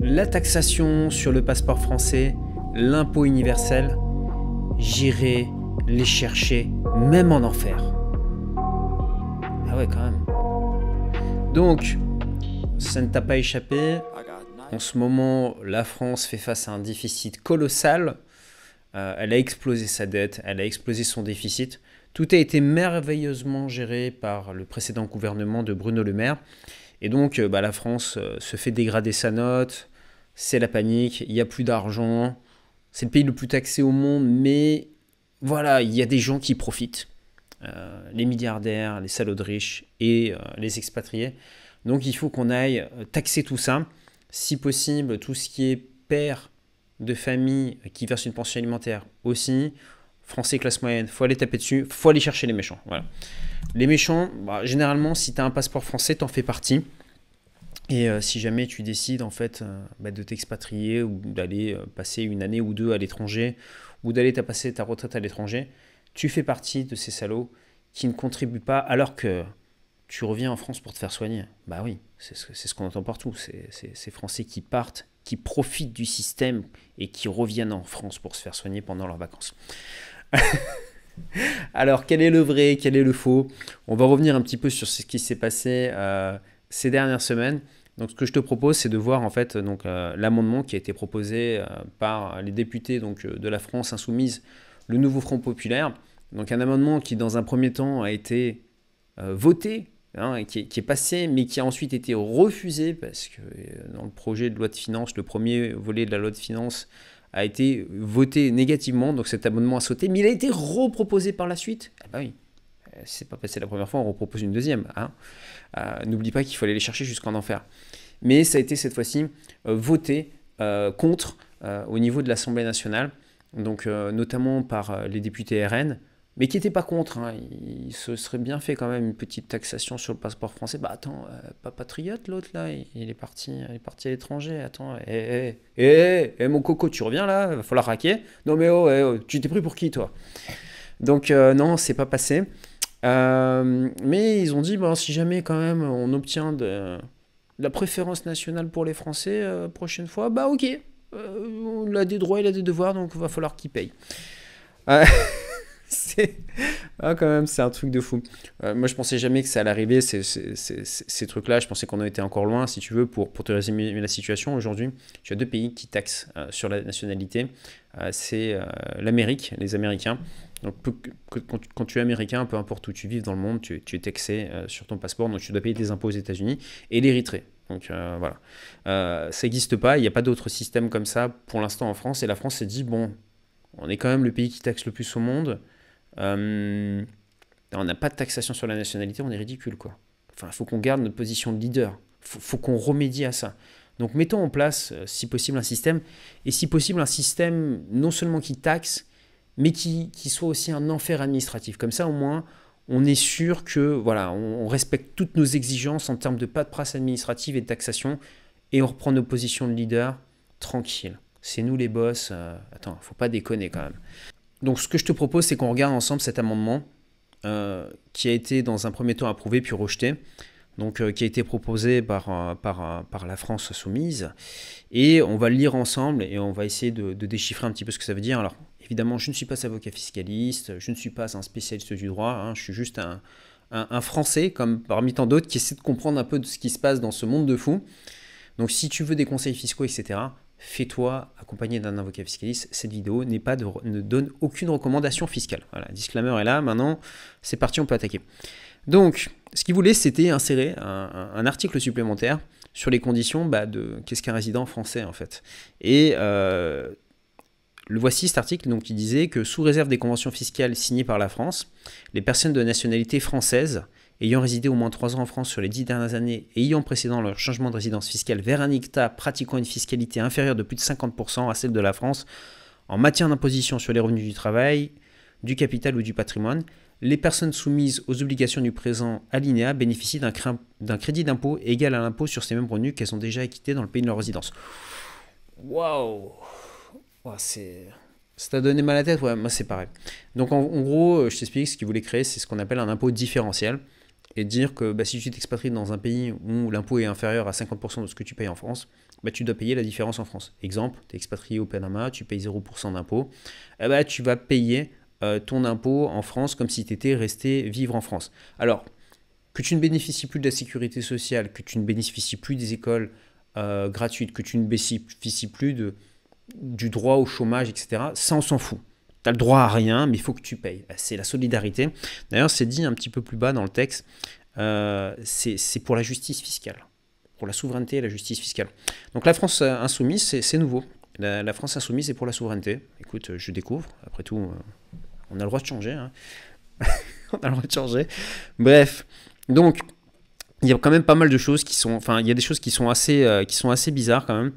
La taxation sur le passeport français, l'impôt universel, j'irai les chercher même en enfer. Ah ouais, quand même. Donc, ça ne t'a pas échappé. En ce moment, la France fait face à un déficit colossal. Elle a explosé sa dette, elle a explosé son déficit. Tout a été merveilleusement géré par le précédent gouvernement de Bruno Le Maire. Et donc, la France se fait dégrader sa note. C'est la panique, il n'y a plus d'argent. C'est le pays le plus taxé au monde, mais voilà, il y a des gens qui profitent. Les milliardaires, les salauds de riches et les expatriés. Donc il faut qu'on aille taxer tout ça. Si possible, tout ce qui est père de famille qui verse une pension alimentaire aussi. Français classe moyenne, il faut aller taper dessus, il faut aller chercher les méchants. Voilà. Les méchants, généralement, si tu as un passeport français, tu en fais partie. Et si jamais tu décides en fait de t'expatrier ou d'aller passer une année ou deux à l'étranger ou d'aller passer ta retraite à l'étranger, tu fais partie de ces salauds qui ne contribuent pas alors que tu reviens en France pour te faire soigner. Bah oui, c'est ce qu'on entend partout. C'est ces Français qui partent, qui profitent du système et qui reviennent en France pour se faire soigner pendant leurs vacances. Alors, quel est le vrai, quel est le faux? On va revenir un petit peu sur ce qui s'est passé ces dernières semaines. Donc, ce que je te propose, c'est de voir en fait l'amendement qui a été proposé par les députés de la France Insoumise, le nouveau Front Populaire. Donc, un amendement qui, dans un premier temps, a été voté, qui est passé, mais qui a ensuite été refusé parce que dans le projet de loi de finances, le premier volet de la loi de finances a été voté négativement, donc cet amendement a sauté, mais il a été reproposé par la suite. Ah bah oui, si c'est pas passé la première fois, on repropose une deuxième. N'oublie pas qu'il faut aller les chercher jusqu'en enfer. Mais ça a été cette fois-ci voté contre au niveau de l'Assemblée nationale, donc notamment par les députés RN, mais qui n'étaient pas contre. Il se serait bien fait quand même une petite taxation sur le passeport français. Bah attends, pas patriote l'autre là, il est parti à l'étranger. Attends, mon coco, tu reviens là, il va falloir raquer. Non mais tu t'es pris pour qui toi? Donc non, c'est pas passé. Mais ils ont dit, si jamais quand même on obtient de la préférence nationale pour les Français prochaine fois, ok, il a des droits, il a des devoirs, donc il va falloir qu'il paye. Quand même, c'est un truc de fou. Moi, je pensais jamais que ça allait arriver, ces trucs-là. Je pensais qu'on en était encore loin, si tu veux, pour te résumer la situation. Aujourd'hui, tu as deux pays qui taxent sur la nationalité. C'est l'Amérique, les Américains. Donc, quand tu es américain, peu importe où tu vives dans le monde, tu es taxé sur ton passeport, donc tu dois payer des impôts aux États-Unis. Et l'Érythrée. Donc voilà. Ça n'existe pas, il n'y a pas d'autre système comme ça pour l'instant en France. Et la France s'est dit, on est quand même le pays qui taxe le plus au monde. On n'a pas de taxation sur la nationalité, on est ridicule quoi. Enfin, il faut qu'on garde notre position de leader. Faut qu'on remédie à ça. Donc mettons en place, si possible, un système, et si possible un système non seulement qui taxe, mais qui soit aussi un enfer administratif. Comme ça, au moins, on est sûr que on respecte toutes nos exigences en termes de paperasse administrative et de taxation, et on reprend nos positions de leader tranquille. C'est nous les boss. Attends, faut pas déconner quand même. Donc ce que je te propose, c'est qu'on regarde ensemble cet amendement qui a été dans un premier temps approuvé puis rejeté, donc qui a été proposé par la France Soumise, et on va le lire ensemble et on va essayer de déchiffrer un petit peu ce que ça veut dire. Alors évidemment, je ne suis pas avocat fiscaliste, je ne suis pas un spécialiste du droit, je suis juste un Français, comme parmi tant d'autres, qui essaie de comprendre un peu de ce qui se passe dans ce monde de fous. Donc si tu veux des conseils fiscaux, etc., fais-toi accompagner d'un avocat fiscaliste. Cette vidéo ne donne aucune recommandation fiscale. Voilà, disclaimer est là, maintenant c'est parti, on peut attaquer. Donc, ce qu'il voulait, c'était insérer un article supplémentaire sur les conditions de qu'est-ce qu'un résident français en fait. Et le voici cet article donc, qui disait que sous réserve des conventions fiscales signées par la France, les personnes de nationalité française ayant résidé au moins 3 ans en France sur les 10 dernières années et ayant précédant leur changement de résidence fiscale vers un État pratiquant une fiscalité inférieure de plus de 50% à celle de la France en matière d'imposition sur les revenus du travail, du capital ou du patrimoine, les personnes soumises aux obligations du présent alinéa bénéficient d'un crédit d'impôt égal à l'impôt sur ces mêmes revenus qu'elles ont déjà acquittés dans le pays de leur résidence. Waouh, ça t'a donné mal à la tête? Ouais, moi c'est pareil. Donc en gros, je t'explique, ce qu'ils voulaient créer, c'est ce qu'on appelle un impôt différentiel. Et dire que si tu t'expatries dans un pays où l'impôt est inférieur à 50% de ce que tu payes en France, bah, tu dois payer la différence en France. Exemple, tu es expatrié au Panama, tu payes 0% d'impôt, eh bah, tu vas payer ton impôt en France comme si tu étais resté vivre en France. Alors, que tu ne bénéficies plus de la sécurité sociale, que tu ne bénéficies plus des écoles gratuites, que tu ne bénéficies plus du droit au chômage, etc., ça on s'en fout. Tu as le droit à rien, mais il faut que tu payes. C'est la solidarité. D'ailleurs, c'est dit un petit peu plus bas dans le texte, c'est pour la justice fiscale, pour la souveraineté et la justice fiscale. Donc la France insoumise, c'est nouveau. La France insoumise, c'est pour la souveraineté. Écoute, je découvre. Après tout, on a le droit de changer. Hein. On a le droit de changer. Bref, donc il y a quand même pas mal de choses qui sont... Enfin, il y a des choses qui sont assez bizarres quand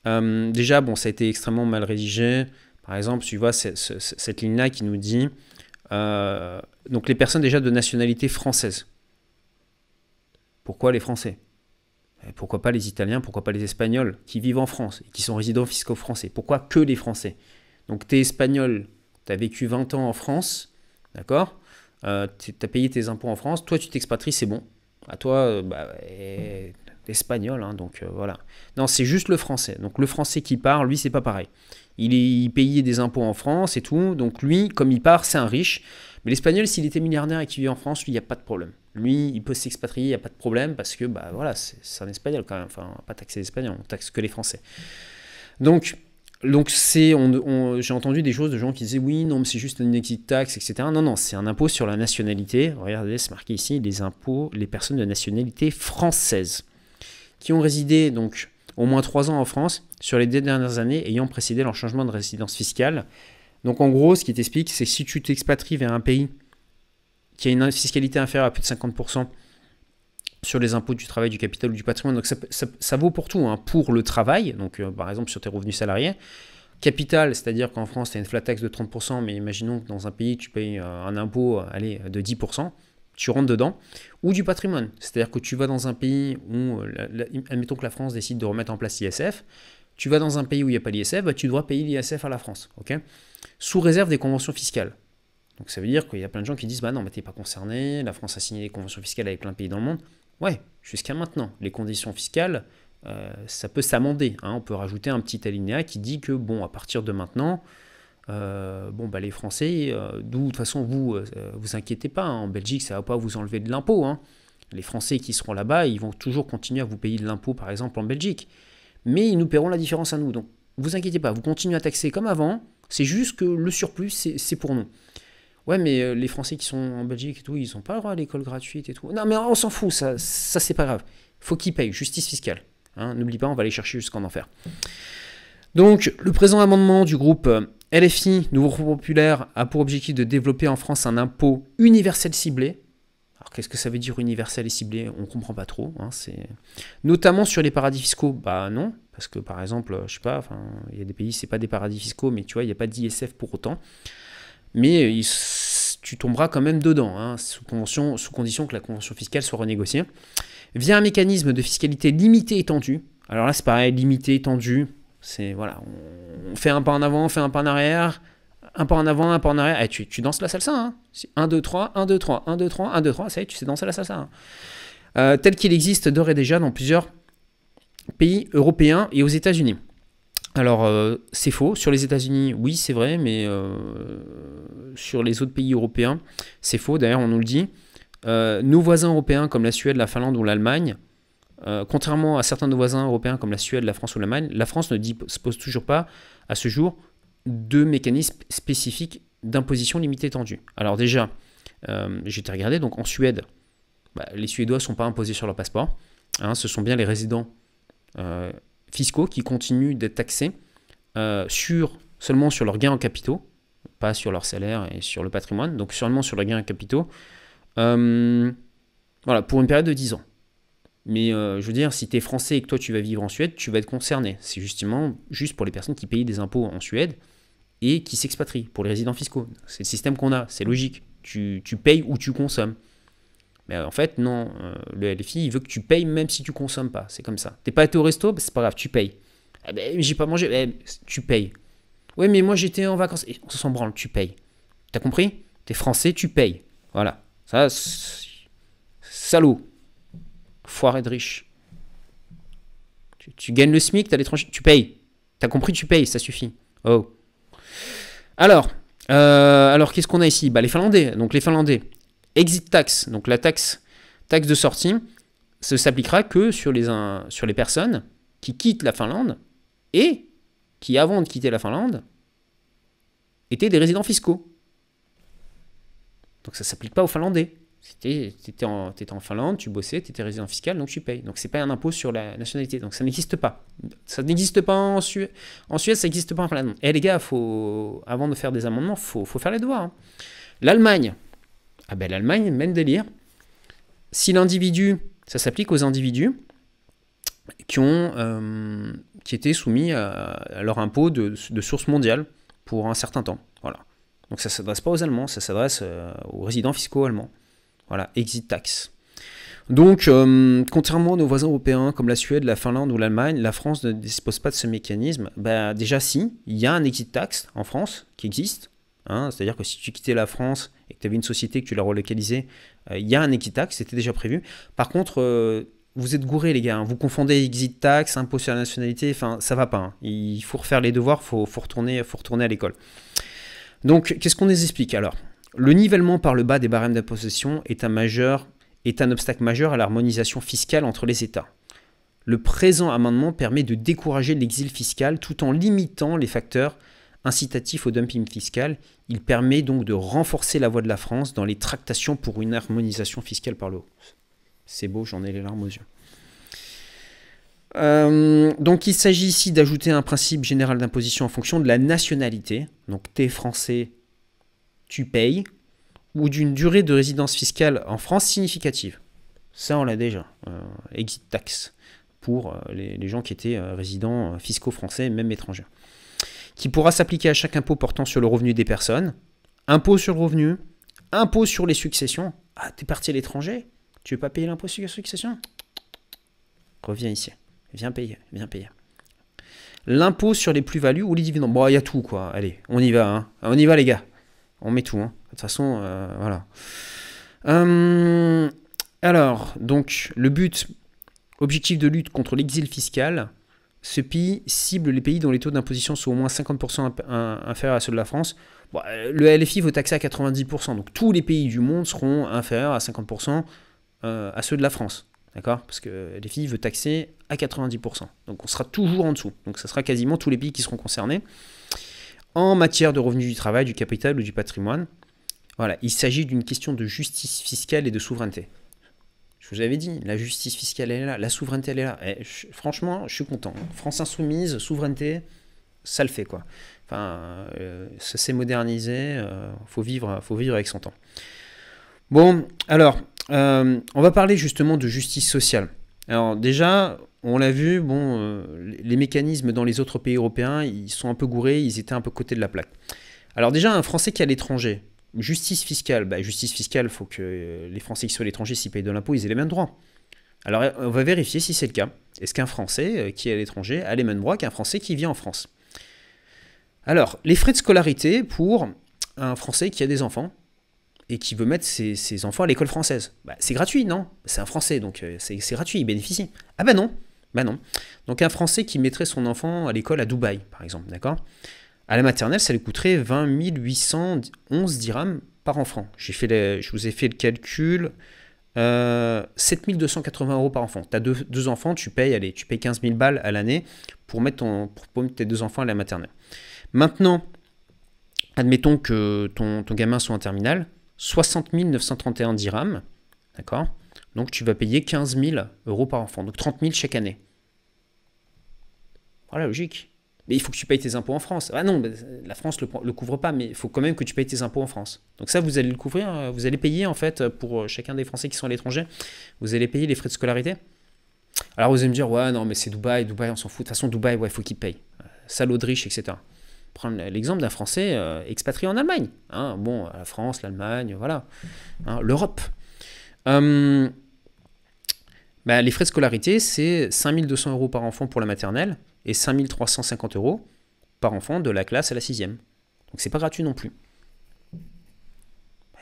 même. Déjà, bon, ça a été extrêmement mal rédigé. Par exemple, tu vois cette ligne-là qui nous dit donc les personnes déjà de nationalité française. Pourquoi les Français? Pourquoi pas les Italiens? Pourquoi pas les Espagnols qui vivent en France et qui sont résidents fiscaux français? Pourquoi que les Français? Donc tu es espagnol, tu as vécu 20 ans en France, d'accord? Tu as payé tes impôts en France, toi tu t'expatries, c'est bon. À toi, t'es espagnol, hein, donc voilà. Non, c'est juste le français. Donc le français qui part, lui, c'est pas pareil. Il payait des impôts en France et tout, donc lui, comme il part, c'est un riche. Mais l'espagnol, s'il était milliardaire et qu'il vit en France, lui, il n'y a pas de problème. Lui, il peut s'expatrier, il n'y a pas de problème, parce que, voilà, c'est un espagnol quand même. Enfin, on va pas taxer les Espagnols, on taxe que les Français. Donc j'ai entendu des choses de gens qui disaient oui, non, mais c'est juste une exit tax, etc. Non, c'est un impôt sur la nationalité. Regardez, c'est marqué ici, les impôts, les personnes de nationalité française qui ont résidé donc au moins 3 ans en France sur les 2 dernières années ayant précédé leur changement de résidence fiscale. Donc en gros, ce qui t'explique, c'est que si tu t'expatries vers un pays qui a une fiscalité inférieure à plus de 50% sur les impôts du travail, du capital ou du patrimoine, donc ça vaut pour tout, hein, pour le travail, donc par exemple sur tes revenus salariés, capital, c'est-à-dire qu'en France, tu as une flat tax de 30%, mais imaginons que dans un pays, tu payes un impôt de 10%, tu rentres dedans, ou du patrimoine, c'est-à-dire que tu vas dans un pays où, admettons que la France décide de remettre en place l'ISF, tu vas dans un pays où il n'y a pas l'ISF, bah, tu dois payer l'ISF à la France, ok, sous réserve des conventions fiscales. Donc ça veut dire qu'il y a plein de gens qui disent bah non, mais t'es pas concerné, la France a signé des conventions fiscales avec plein de pays dans le monde. Ouais, jusqu'à maintenant, les conditions fiscales, ça peut s'amender. Hein. On peut rajouter un petit alinéa qui dit que bon, à partir de maintenant, les Français, de toute façon, vous inquiétez pas, hein, en Belgique, ça va pas vous enlever de l'impôt. Hein. Les Français qui seront là-bas, ils vont toujours continuer à vous payer de l'impôt, par exemple en Belgique, mais ils nous paieront la différence à nous. Donc, vous inquiétez pas, vous continuez à taxer comme avant. C'est juste que le surplus, c'est pour nous. Ouais, mais les Français qui sont en Belgique et tout, ils n'ont pas le droit à l'école gratuite et tout. Non, mais on s'en fout, ça c'est pas grave. Faut qu'ils payent, justice fiscale. Hein, n'oublie pas, on va aller chercher jusqu'en enfer. Donc, le présent amendement du groupe LFI, Nouveau Front Populaire, a pour objectif de développer en France un impôt universel ciblé. Alors, qu'est-ce que ça veut dire universel et ciblé? On ne comprend pas trop. Hein, notamment sur les paradis fiscaux. Bah non, parce que par exemple, je sais pas, il y a des pays, c'est pas des paradis fiscaux, mais tu vois, il n'y a pas d'ISF pour autant. Mais tu tomberas quand même dedans, hein, sous condition que la convention fiscale soit renégociée, via un mécanisme de fiscalité limité étendu. Alors là, c'est pareil, limité, étendu, c'est voilà, on fait un pas en avant, on fait un pas en arrière, un pas en avant, un pas en arrière, et tu danses la salsa, hein. 1, 2, 3, 1, 2, 3, 1, 2, 3, 1, 2, 3, ça y est, tu sais danser la salsa. Hein. Tel qu'il existe d'ores et déjà dans plusieurs pays européens et aux États-Unis. Alors, c'est faux. Sur les États-Unis, oui, c'est vrai, mais sur les autres pays européens, c'est faux. D'ailleurs, on nous le dit. Nos voisins européens, comme la Suède, la Finlande ou l'Allemagne, contrairement à certains de nos voisins européens, comme la Suède, la France ou l'Allemagne, la France ne dispose toujours pas, à ce jour, de mécanismes spécifiques d'imposition limitée étendue. Alors déjà, j'ai été regardé, donc en Suède, les Suédois ne sont pas imposés sur leur passeport. Hein, ce sont bien les résidents fiscaux qui continuent d'être taxés seulement sur leurs gains en capitaux, pas sur leur salaire et sur le patrimoine, donc seulement sur leurs gains en capitaux, voilà, pour une période de 10 ans. Mais je veux dire, si tu es français et que toi tu vas vivre en Suède, tu vas être concerné. C'est justement juste pour les personnes qui payent des impôts en Suède et qui s'expatrient, pour les résidents fiscaux. C'est le système qu'on a, c'est logique. Tu payes ou tu consommes. Mais en fait, non, le LFI, il veut que tu payes même si tu consommes pas. C'est comme ça. T'es pas été au resto, c'est pas grave, tu payes. Eh ben, j'ai pas mangé, tu payes. Ouais, mais moi j'étais en vacances. On s'en branle, tu payes. T'as compris? T'es français, tu payes. Voilà. Ça, salaud. Foiré de riche. Tu gagnes le SMIC, t'es à l'étranger, tu payes. T'as compris, tu payes, ça suffit. Oh. Alors qu'est-ce qu'on a ici? Les Finlandais. Donc les Finlandais, exit tax, donc la taxe de sortie, ça s'appliquera que sur les personnes qui quittent la Finlande et qui, avant de quitter la Finlande, étaient des résidents fiscaux. Donc ça ne s'applique pas aux Finlandais. T'étais en Finlande, tu bossais, tu étais résident fiscal, donc tu payes. Donc c'est pas un impôt sur la nationalité. Donc ça n'existe pas. Ça n'existe pas en Suède, ça n'existe pas en Finlande. Et les gars, avant de faire des amendements, faut faire les devoirs. Hein. L'Allemagne. L'Allemagne, même délire. Si l'individu, ça s'applique aux individus qui étaient soumis à leur impôt de source mondiale pour un certain temps. Voilà. Donc ça ne s'adresse pas aux Allemands, ça s'adresse aux résidents fiscaux allemands. Voilà, exit tax. Donc, contrairement à nos voisins européens comme la Suède, la Finlande ou l'Allemagne, la France ne dispose pas de ce mécanisme. Déjà, si, il y a un exit tax en France qui existe. Hein, c'est-à-dire que si tu quittais la France et que tu avais une société, que tu la relocalisais, il y a un exit tax, c'était déjà prévu. Par contre, vous êtes gourés, les gars. Hein, vous confondez exit tax, impôt sur la nationalité, enfin, ça va pas. Hein. Il faut refaire les devoirs, faut retourner à l'école. Donc, qu'est-ce qu'on nous explique alors? Le nivellement par le bas des barèmes d'imposition est un obstacle majeur à l'harmonisation fiscale entre les États. Le présent amendement permet de décourager l'exil fiscal tout en limitant les facteurs incitatifs au dumping fiscal. Il permet donc de renforcer la voix de la France dans les tractations pour une harmonisation fiscale par le haut. C'est beau, j'en ai les larmes aux yeux. Donc il s'agit ici d'ajouter un principe général d'imposition en fonction de la nationalité. Donc t'es français, tu payes, ou d'une durée de résidence fiscale en France significative. Ça, on l'a déjà. Exit tax pour les gens qui étaient résidents fiscaux français, même étrangers. Qui pourra s'appliquer à chaque impôt portant sur le revenu des personnes, impôt sur le revenu, impôt sur les successions. Ah, t'es parti à l'étranger, tu veux pas payer l'impôt sur les successions? Reviens ici, viens payer. L'impôt sur les plus-values ou les dividendes. Bon, il y a tout, quoi. Allez, on y va, hein. On y va, les gars. On met tout, hein. De toute façon, voilà. Alors, donc, le but, objectif de lutte contre l'exil fiscal, ce pays cible les pays dont les taux d'imposition sont au moins 50% inférieurs à ceux de la France. Bon, le LFI veut taxer à 90%, donc tous les pays du monde seront inférieurs à 50% à ceux de la France. D'accord? Parce que le LFI veut taxer à 90%. Donc on sera toujours en dessous. Donc ça sera quasiment tous les pays qui seront concernés. En matière de revenus du travail, du capital ou du patrimoine, voilà, il s'agit d'une question de justice fiscale et de souveraineté. Je vous avais dit, la justice fiscale elle est là, la souveraineté elle est là. Franchement, je suis content. France insoumise, souveraineté, ça le fait quoi. Enfin, ça s'est modernisé, faut vivre avec son temps. Bon, alors, on va parler justement de justice sociale. Alors déjà, on l'a vu, bon, les mécanismes dans les autres pays européens, ils sont un peu gourés, ils étaient un peu côté de la plaque. Alors déjà, un Français qui est à l'étranger, justice fiscale, il faut que les Français qui sont à l'étranger, s'ils payent de l'impôt, ils aient les mêmes droits. Alors on va vérifier si c'est le cas. Est-ce qu'un Français qui est à l'étranger a les mêmes droits qu'un Français qui vit en France? Alors, les frais de scolarité pour un Français qui a des enfants et qui veut mettre ses enfants à l'école française. C'est gratuit, non? C'est un Français, donc c'est gratuit, il bénéficie. Ah non. Donc un Français qui mettrait son enfant à l'école à Dubaï, par exemple, d'accord? À la maternelle, ça lui coûterait 20 811 dirhams par enfant. Je vous ai fait le calcul, 7 280 € par enfant. Tu as deux enfants, tu payes 15 000 balles à l'année pour mettre tes deux enfants à la maternelle. Maintenant, admettons que ton gamin soit en terminale, 60 931 dirhams, d'accord? Donc tu vas payer 15 000 € par enfant, donc 30 000 chaque année. Voilà, logique. Mais il faut que tu payes tes impôts en France. Ah non, la France ne le couvre pas, mais il faut quand même que tu payes tes impôts en France. Donc ça, vous allez le couvrir, vous allez payer en fait pour chacun des Français qui sont à l'étranger, vous allez payer les frais de scolarité. Alors vous allez me dire, ouais, non, mais c'est Dubaï, on s'en fout. De toute façon, Dubaï, ouais, il faut qu'il paye. Salaud de riche, etc. Prendre l'exemple d'un Français expatrié en Allemagne. Hein, bon, la France, l'Allemagne, voilà. Hein, l'Europe. Les frais de scolarité, c'est 5 200 € par enfant pour la maternelle et 5 350 € par enfant de la classe à la 6e. Donc c'est pas gratuit non plus.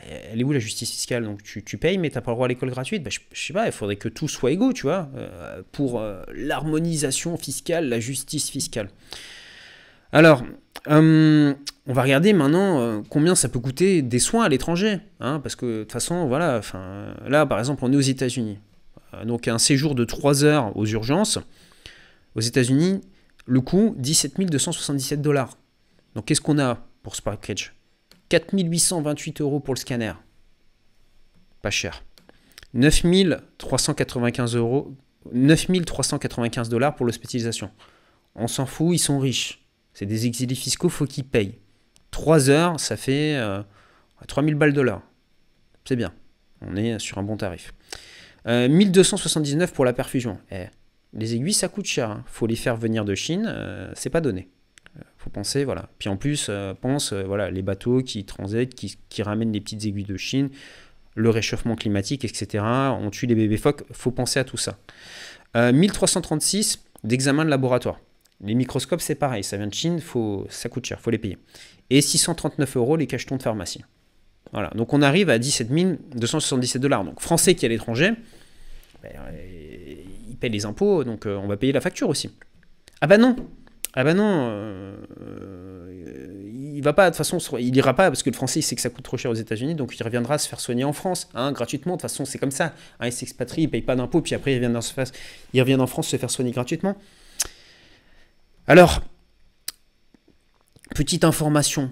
elle est où la justice fiscale? Donc tu payes, mais tu n'as pas le droit à l'école gratuite. Bah, je sais pas, il faudrait que tout soit égaux, tu vois, pour l'harmonisation fiscale, la justice fiscale. Alors, on va regarder maintenant combien ça peut coûter des soins à l'étranger, hein, parce que de toute façon, voilà, là, par exemple, on est aux États-Unis. Donc, un séjour de 3 heures aux urgences, aux États-Unis, le coût, 17 277 $. Donc, qu'est-ce qu'on a pour ce package? 4 828 € pour le scanner. Pas cher. 9 395 $ pour l'hospitalisation. On s'en fout, ils sont riches. C'est des exilés fiscaux, faut qu'ils payent. 3 heures, ça fait 3000 balles de l'heure. C'est bien. On est sur un bon tarif. 1279 pour la perfusion. Les aiguilles, ça coûte cher. Hein. Faut les faire venir de Chine, c'est pas donné. Faut penser, voilà. Puis en plus, voilà, les bateaux qui transitent, qui ramènent les petites aiguilles de Chine, le réchauffement climatique, etc. On tue les bébés phoques. Faut penser à tout ça. 1336 d'examen de laboratoire. Les microscopes, c'est pareil, ça vient de Chine, ça coûte cher, il faut les payer. Et 639 € les cachetons de pharmacie. Voilà, donc on arrive à 17 277 $. Donc français qui est à l'étranger, il paye les impôts, donc on va payer la facture aussi. Ah bah non, il va pas, de toute façon, il ira pas parce que le français il sait que ça coûte trop cher aux États-Unis, donc il reviendra se faire soigner en France, hein, gratuitement. De toute façon, c'est comme ça. Hein, il s'expatrie, il paye pas d'impôts, puis après il revient en France se faire soigner gratuitement. Alors, petite information,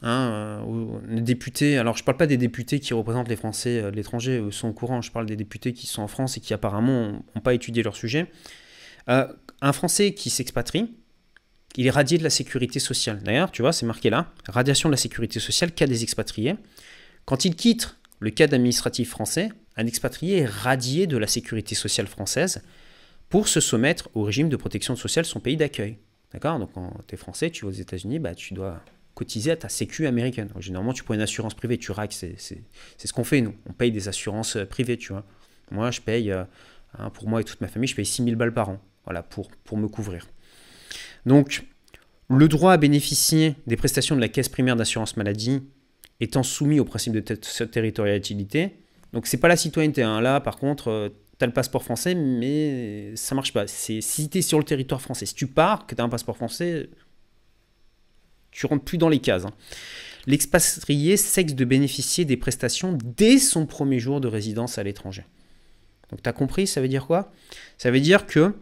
hein, les députés, alors je ne parle pas des députés qui représentent les Français de l'étranger, eux sont au courant, je parle des députés qui sont en France et qui apparemment n'ont pas étudié leur sujet. Un Français qui s'expatrie, il est radié de la sécurité sociale. D'ailleurs, tu vois, c'est marqué là, radiation de la sécurité sociale, cas des expatriés. Quand il quitte le cadre administratif français, un expatrié est radié de la sécurité sociale française pour se soumettre au régime de protection sociale de son pays d'accueil. D'accord? Donc quand tu es français, tu vas aux États-Unis, bah, tu dois cotiser à ta sécu américaine. Donc, généralement, tu prends une assurance privée, tu raques, c'est ce qu'on fait nous. On paye des assurances privées, tu vois. Moi, je paye, pour moi et toute ma famille, je paye 6 000 balles par an, voilà, pour me couvrir. Donc, le droit à bénéficier des prestations de la caisse primaire d'assurance maladie étant soumis au principe de territorialité, donc c'est pas la citoyenneté. Hein. Là, par contre, tu as le passeport français, mais ça marche pas. Si tu es sur le territoire français, si tu pars, que tu as un passeport français, tu rentres plus dans les cases. Hein. L'expatrié cesse de bénéficier des prestations dès son premier jour de résidence à l'étranger. Donc tu as compris, ça veut dire quoi? Ça veut dire que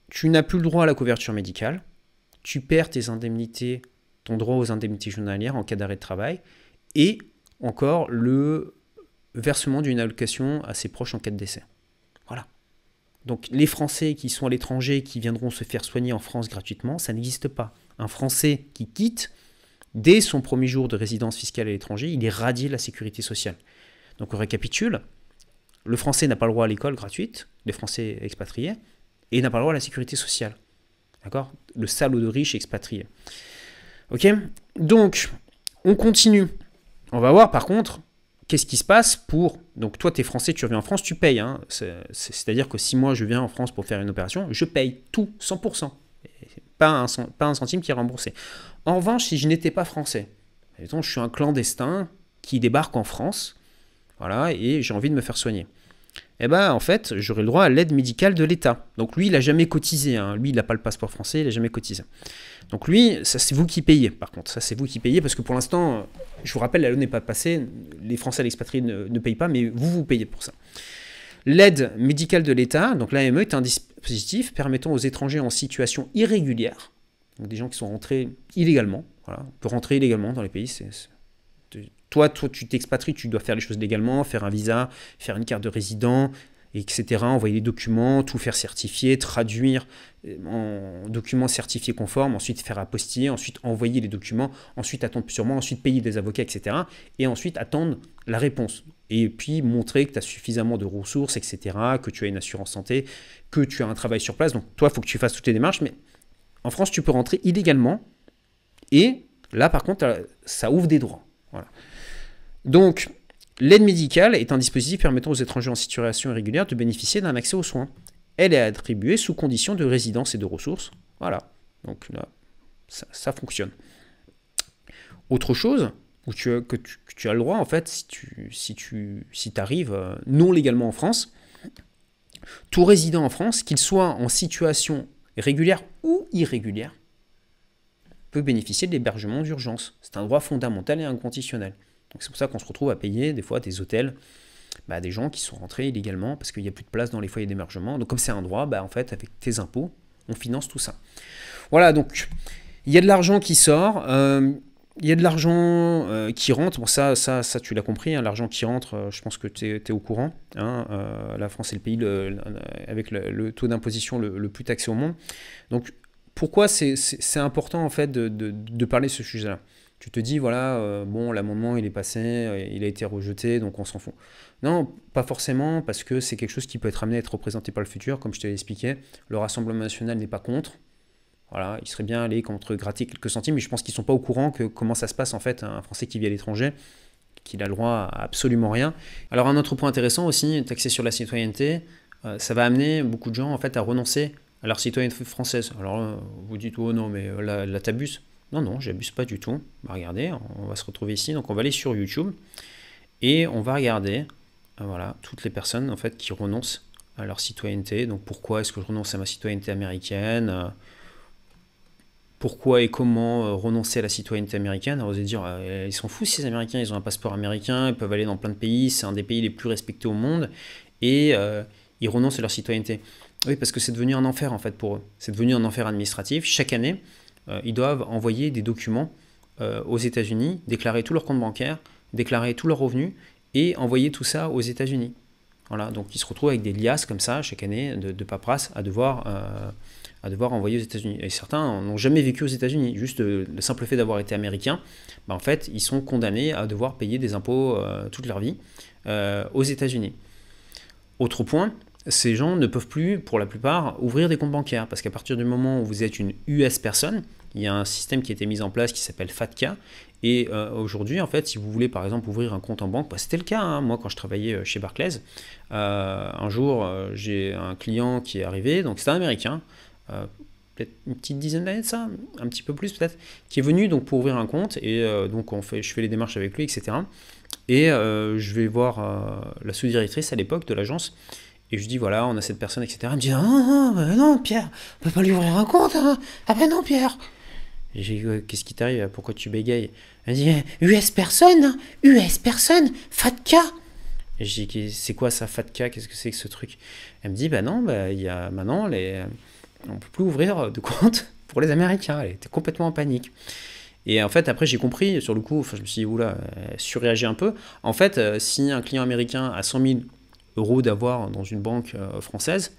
tu n'as plus le droit à la couverture médicale, tu perds tes indemnités, ton droit aux indemnités journalières en cas d'arrêt de travail, et encore le versement d'une allocation à ses proches en cas de décès. Voilà. Donc les Français qui sont à l'étranger, qui viendront se faire soigner en France gratuitement, ça n'existe pas. Un Français qui quitte, dès son premier jour de résidence fiscale à l'étranger, il est radié de la sécurité sociale. Donc on récapitule, le Français n'a pas le droit à l'école gratuite, les Français expatriés, et n'a pas le droit à la sécurité sociale. D'accord? Le salaud de riche expatrié. Ok? Donc, on continue. On va voir par contre... Qu'est-ce qui se passe pour... Donc toi, tu es français, tu reviens en France, tu payes. Hein. C'est-à-dire que si moi, je viens en France pour faire une opération, je paye tout, 100%. Pas un centime qui est remboursé. En revanche, si je n'étais pas français, je suis un clandestin qui débarque en France, voilà, et j'ai envie de me faire soigner. Eh bien, en fait, j'aurai le droit à l'aide médicale de l'État. Donc lui, il n'a jamais cotisé. Hein. Lui, il n'a pas le passeport français, il n'a jamais cotisé. Donc lui, ça c'est vous qui payez, par contre. Ça c'est vous qui payez, parce que pour l'instant, je vous rappelle, la loi n'est pas passée, les Français à l'expatrié ne payent pas, mais vous payez pour ça. L'aide médicale de l'État, donc l'AME, est un dispositif permettant aux étrangers en situation irrégulière, donc des gens qui sont rentrés illégalement, voilà, on peut rentrer illégalement dans les pays, Toi, tu t'expatries, tu dois faire les choses légalement, faire un visa, faire une carte de résident, etc., envoyer les documents, tout faire certifier, traduire en documents certifiés conformes, ensuite faire apostiller, ensuite envoyer les documents, ensuite attendre plusieurs mois, ensuite payer des avocats, etc., et ensuite attendre la réponse. Et puis montrer que tu as suffisamment de ressources, etc., que tu as une assurance santé, que tu as un travail sur place. Donc toi, il faut que tu fasses toutes les démarches, mais en France, tu peux rentrer illégalement, et là, par contre, ça ouvre des droits. Voilà. Donc, l'aide médicale est un dispositif permettant aux étrangers en situation irrégulière de bénéficier d'un accès aux soins. Elle est attribuée sous condition de résidence et de ressources. Voilà. Donc là, ça fonctionne. Autre chose, que tu as le droit, en fait, si arrives non légalement en France, tout résident en France, qu'il soit en situation régulière ou irrégulière, peut bénéficier de l'hébergement d'urgence. C'est un droit fondamental et inconditionnel. Donc c'est pour ça qu'on se retrouve à payer des fois des hôtels, des gens qui sont rentrés illégalement parce qu'il n'y a plus de place dans les foyers d'hébergement. Donc comme c'est un droit, en fait, avec tes impôts, on finance tout ça. Voilà, donc il y a de l'argent qui sort, il y a de l'argent qui rentre. Bon, ça tu l'as compris, hein, l'argent qui rentre, je pense que tu es au courant. Hein, la France est le pays avec le taux d'imposition le plus taxé au monde. Donc pourquoi c'est important en fait de parler de ce sujet-là? Tu te dis, voilà, bon, l'amendement il est passé, il a été rejeté, donc on s'en fout. Non, pas forcément, parce que c'est quelque chose qui peut être amené à être représenté par le futur, comme je te l'ai expliqué. Le Rassemblement national n'est pas contre. Voilà, il serait bien allé contre gratter quelques centimes, mais je pense qu'ils ne sont pas au courant que comment ça se passe en fait, un Français qui vit à l'étranger, qu'il a le droit à absolument rien. Alors un autre point intéressant aussi, taxé sur la citoyenneté, ça va amener beaucoup de gens en fait à renoncer à leur citoyenneté française. Alors vous dites, oh non, mais là t'abuses. Non, j'abuse pas du tout. Regardez, on va se retrouver ici, donc on va aller sur YouTube et on va regarder voilà, toutes les personnes en fait qui renoncent à leur citoyenneté. Donc pourquoi est-ce que je renonce à ma citoyenneté américaine? Pourquoi et comment renoncer à la citoyenneté américaine? Alors vous allez dire, ils sont fous ces Américains, ils ont un passeport américain, ils peuvent aller dans plein de pays, c'est un des pays les plus respectés au monde, et ils renoncent à leur citoyenneté. Oui, parce que c'est devenu un enfer en fait pour eux. C'est devenu un enfer administratif. Chaque année, ils doivent envoyer des documents aux États-Unis, déclarer tous leurs comptes bancaires, déclarer tous leurs revenus, et envoyer tout ça aux États-Unis. Voilà, donc ils se retrouvent avec des liasses comme ça, chaque année, de paperasse à devoir envoyer aux États-Unis. Et certains n'ont jamais vécu aux États-Unis. Juste le simple fait d'avoir été américain, en fait, ils sont condamnés à devoir payer des impôts toute leur vie aux États-Unis. Autre point, ces gens ne peuvent plus, pour la plupart, ouvrir des comptes bancaires. Parce qu'à partir du moment où vous êtes une US personne, il y a un système qui a été mis en place qui s'appelle FATCA. Et aujourd'hui, en fait, si vous voulez par exemple ouvrir un compte en banque, c'était le cas, hein, moi quand je travaillais chez Barclays, un jour j'ai un client qui est arrivé, donc c'était un Américain, peut-être une petite dizaine d'années de ça, un petit peu plus peut-être, qui est venu donc pour ouvrir un compte, et donc je fais les démarches avec lui, etc. Et je vais voir la sous-directrice à l'époque de l'agence, et je dis voilà, on a cette personne, etc. Elle me dit non, Pierre, on peut pas lui ouvrir un compte, hein. Ah ben non, Pierre. J'ai dit, qu'est-ce qui t'arrive? Pourquoi tu bégayes? Elle dit, US personne, hein, US personne, FATCA. Et j'ai dit, c'est quoi ça, FATCA? Qu'est-ce que c'est que ce truc? Elle me dit, non, il y a maintenant, on ne peut plus ouvrir de compte pour les Américains. Elle était complètement en panique. Et en fait, après, j'ai compris, sur le coup, je me suis dit, oula, surréagi un peu. En fait, si un client américain a 100 000 euros d'avoir dans une banque française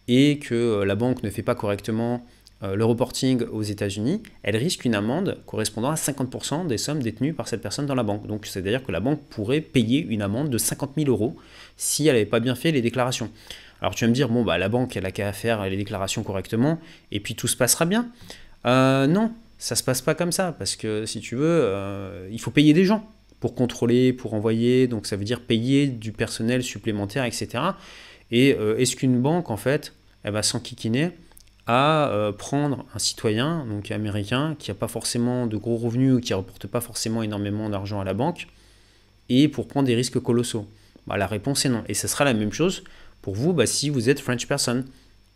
et que la banque ne fait pas correctement le reporting aux États-Unis, elle risque une amende correspondant à 50% des sommes détenues par cette personne dans la banque. Donc c'est-à-dire que la banque pourrait payer une amende de 50 000 euros si elle n'avait pas bien fait les déclarations. Alors tu vas me dire, la banque elle a qu'à faire les déclarations correctement et puis tout se passera bien. Non, ça se passe pas comme ça, parce que si tu veux, il faut payer des gens pour contrôler, pour envoyer, donc ça veut dire payer du personnel supplémentaire, etc. Et est-ce qu'une banque, en fait, elle va s'enquiquiner à prendre un citoyen donc américain qui n'a pas forcément de gros revenus ou qui ne rapporte pas forcément énormément d'argent à la banque et pour prendre des risques colossaux? La réponse est non. Et ce sera la même chose pour vous si vous êtes French person.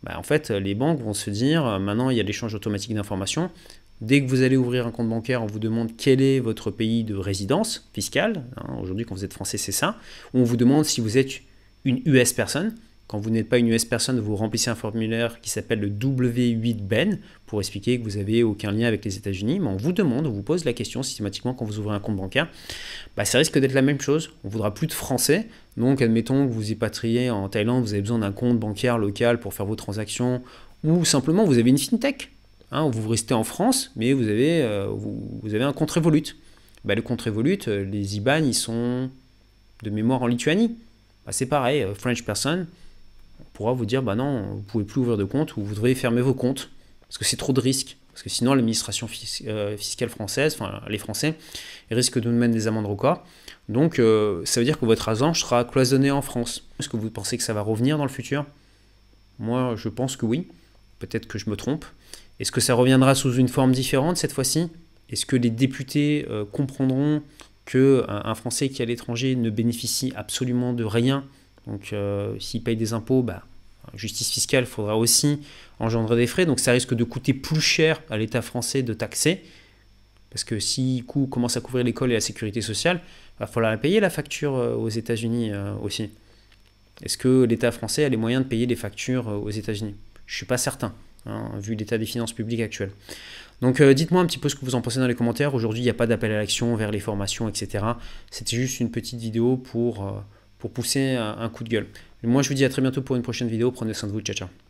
En fait, les banques vont se dire, maintenant il y a l'échange automatique d'informations. Dès que vous allez ouvrir un compte bancaire, on vous demande quel est votre pays de résidence fiscale. Aujourd'hui, quand vous êtes français, c'est ça. On vous demande si vous êtes une US personne. Quand vous n'êtes pas une US personne, vous remplissez un formulaire qui s'appelle le W8BEN pour expliquer que vous n'avez aucun lien avec les États-Unis. Mais on vous pose la question systématiquement quand vous ouvrez un compte bancaire. Ça risque d'être la même chose. On ne voudra plus de Français. Donc, admettons que vous expatriez en Thaïlande, vous avez besoin d'un compte bancaire local pour faire vos transactions, ou simplement vous avez une fintech. Vous restez en France, mais vous avez un compte Revolut. Le compte Revolut, les IBAN, ils sont de mémoire en Lituanie. C'est pareil, French person, on pourra vous dire, non, vous ne pouvez plus ouvrir de compte ou vous devez fermer vos comptes parce que c'est trop de risques. Parce que sinon, l'administration fiscale française, les Français, ils risquent de nous mettre des amendes records. Donc, ça veut dire que votre argent sera cloisonné en France. Est-ce que vous pensez que ça va revenir dans le futur? Moi, je pense que oui. Peut-être que je me trompe. Est-ce que ça reviendra sous une forme différente cette fois-ci? Est-ce que les députés comprendront qu'un Français qui est à l'étranger ne bénéficie absolument de rien. Donc s'il paye des impôts, justice fiscale, il faudra aussi engendrer des frais. Donc ça risque de coûter plus cher à l'État français de taxer. Parce que si commence à couvrir l'école et la sécurité sociale, il va falloir payer la facture aux États-Unis aussi. Est-ce que l'État français a les moyens de payer les factures aux États-Unis? Je ne suis pas certain, vu l'état des finances publiques actuelles. Donc dites-moi un petit peu ce que vous en pensez dans les commentaires. Aujourd'hui, il n'y a pas d'appel à l'action vers les formations, etc. C'était juste une petite vidéo pour pousser un coup de gueule. Moi, je vous dis à très bientôt pour une prochaine vidéo. Prenez soin de vous. Ciao, ciao.